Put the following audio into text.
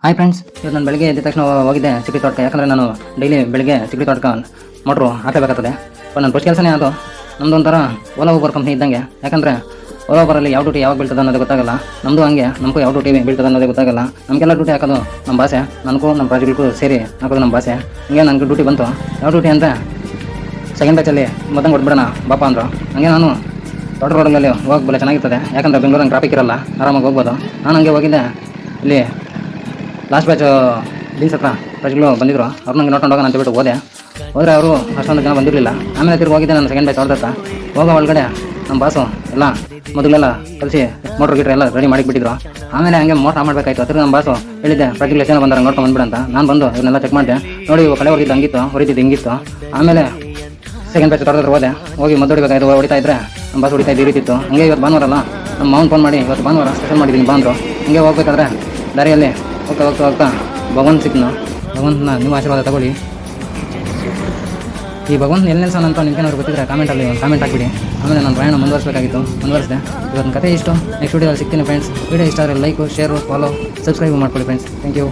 Hi friends, ಇವತ್ತು ನಾನು ಬೆಳಗ್ಗೆ ಎದ್ದ ತಕ್ಷಣ ಹೋಗಿದ್ದೆ ಚಿಕ್ಕಡಿ ತೋಟಕ್ಕೆ. ಯಾಕಂದರೆ ನಾನು ಡೈಲಿ ಬೆಳಗ್ಗೆ ಚಿಕ್ಕಡಿ ತೋಟಕ್ಕೆ ಮೋಟ್ರು ಹಾಕಬೇಕಾಗ್ತದೆ. ನನ್ನ ಫಸ್ಟ್ ಕೆಲಸನೇ ಅದು. ನಮ್ಮದು ಒಂಥರ ಓಲಾ ಊಬರ್ ಕಂಪ್ನಿ ಇದ್ದಂಗೆ. ಯಾಕಂದರೆ ಓಲಾ ಊಬರಲ್ಲಿ ಯಾವ ಡ್ಯೂಟಿ ಯಾವಾಗ ಬೀಳ್ತದೆ ಅನ್ನೋದು ಗೊತ್ತಾಗಲ್ಲ. ನಮ್ಮದು ಹಂಗೆ, ನಮಗೂ ಯಾವ ಡ್ಯೂಟಿ ಬೀಳ್ತದೆ ಅನ್ನೋದೇ ಗೊತ್ತಾಗಲ್ಲ. ನಮಗೆಲ್ಲ ಡ್ಯೂಟಿ ಹಾಕೋದು ನಮ್ಮ ಭಾಷೆ, ನನಗೂ ನಮ್ಮ ಪ್ರಾಜೆಕ್ಟ್ಗೂ ಸೇರಿ ಹಾಕೋದು ನಮ್ಮ ಭಾಷೆ. ಹಂಗೆ ನನಗೆ ಡ್ಯೂಟಿ ಬಂತು. ಯಾವ ಡ್ಯೂಟಿ ಅಂತ ಸೆಕೆಂಡ್ ಬ್ಯಾಚಲ್ಲಿ ಮೊದಲು ಕೊಟ್ಬಿಡೋಣ ಬಾಪ ಅಂದರು. ಹಂಗೆ ನಾನು ದೊಡ್ಡ ರೋಡಲ್ಲಿ ಹೋಗಬಲ್ಲ ಚೆನ್ನಾಗಿರ್ತದೆ. ಯಾಕಂದರೆ ಬೆಂಗಳೂರಲ್ಲಿ ಟ್ರಾಫಿಕ್ ಇರಲ್ಲ, ಆರಾಮಾಗಿ ಹೋಗ್ಬೋದು. ನಾನು ಹಂಗೆ ಹೋಗಿದ್ದೆ. ಇಲ್ಲಿ ಲಾಸ್ಟ್ ಬ್ಯಾಚ್ ಡೀಲ್ಸ್ ಹತ್ರ ಪ್ರಜೆಗಳು ಬಂದಿದ್ರು. ಅವ್ರು ನಂಗೆ ನೋಡ್ಕೊಂಡು ಹೋಗೋಣ ಅಂತ ಬಿಟ್ಟು ಹೋದರೆ ಅವರು ಅಷ್ಟೊಂದು ಜನ ಬಂದಿರಲಿಲ್ಲ. ಆಮೇಲೆ ತಿರುಗಿ ಹೋಗಿದ್ದೆ ನಾನು ಸೆಕೆಂಡ್ ಬ್ಯಾಚ್ ಅವ್ರ ಹತ್ರ. ಹೋಗೋ ಒಳಗಡೆ ನಮ್ಮ ಬಾಸು ಎಲ್ಲ ಮೊದಲೆಲ್ಲ ಕಲಿಸಿ ಮೋಟ್ರ್ ಗೀಟ್ರ್ ಎಲ್ಲ ರೆಡಿ ಮಾಡಿಬಿಟ್ಟಿದ್ರು. ಆಮೇಲೆ ಹಂಗೆ ಮೋಟ್ರ್ ಆನ್ ಮಾಡಬೇಕಾಯ್ತು. ಅದ್ರ ನಮ್ಮ ಬಾಸು ಹೇಳಿದ್ದೆ ಪ್ರಾಜೆಕ್ಟ್ ಎಷ್ಟು ಜನ ಬಂದಾಗ ನೋಡ್ಕೊಂಡು ಬಂದ್ಬಿಡಂತ. ನಾನು ಬಂದು ಇವನ್ನೆಲ್ಲ ಚೆಕ್ ಮಾಡಿದೆ. ನೋಡಿ ಕಳೆ ಹೊಡಿತಿದ್ದು ಹಿಂಗಿತ್ತು. ಆಮೇಲೆ ಸೆಕೆಂಡ್ ಬ್ಯಾಚ್ ತೊಡೆದ್ರೆ ಹೋದೆ. ಹೋಗಿ ಮದ್ದು ಹೊಡಿಬೇಕಾಯ್ತು. ಹೊಡಿತಾ ಇದ್ರೆ ನಮ್ಮ ಬಾಸ್ ಹೊಡಿತಾ ಇದ್ದು ಇರಿತಿತ್ತು. ಹಂಗೆ ಇವತ್ತು ಭಾನುವಾರ ಅಲ್ಲ, ನಮ್ಮ ಮಾವನ್ ಫೋನ್ ಮಾಡಿ ಇವತ್ತು ಭಾನುವಾರ ಸ್ಪೆಷಲ್ ಮಾಡಿದ್ದೀನಿ ಬಂದರು. ಹಂಗೆ ಹೋಗ್ಬೇಕಾದ್ರೆ ದಾರಿಯಲ್ಲಿ ಹೋಗ್ತಾ ಭಗವಂತ ಸಿಕ್ನು. ಭಗವಂತನ ನಿಮ್ಮ ಆಶೀರ್ವಾದ ತಗೊಳ್ಳಿ. ಈ ಭಗವಂತ ಎಲ್ಲಿ ನಿಲ್ಸೋಣ ಅಂತ ನಿಮ್ಗೇನಾದ್ರು ಗೊತ್ತಿದ್ರೆ ಕಾಮೆಂಟಲ್ಲಿ ಒಂದು ಕಾಮೆಂಟ್ ಹಾಕಿಬಿಡಿ. ಆಮೇಲೆ ನಾನು ಪ್ರಯಾಣ ಮುಂದುವರಿಸಬೇಕಾಗಿತ್ತು, ಮುಂದುವರಿಸಿದೆ. ಇವತ್ತಿನ ಕಥೆ ಇಷ್ಟು. ನೆಕ್ಸ್ಟ್ ವಿಡಿಯೋದಲ್ಲಿ ಸಿಗ್ತೀನಿ ಫ್ರೆಂಡ್ಸ್. ವಿಡಿಯೋ ಇಷ್ಟ ಆದರೆ ಲೈಕು, ಶೇರು, ಫಾಲೋ, ಸಬ್ಸ್ಕ್ರೈಬ್ ಮಾಡ್ಕೊಳ್ಳಿ ಫ್ರೆಂಡ್ಸ್. Thank you.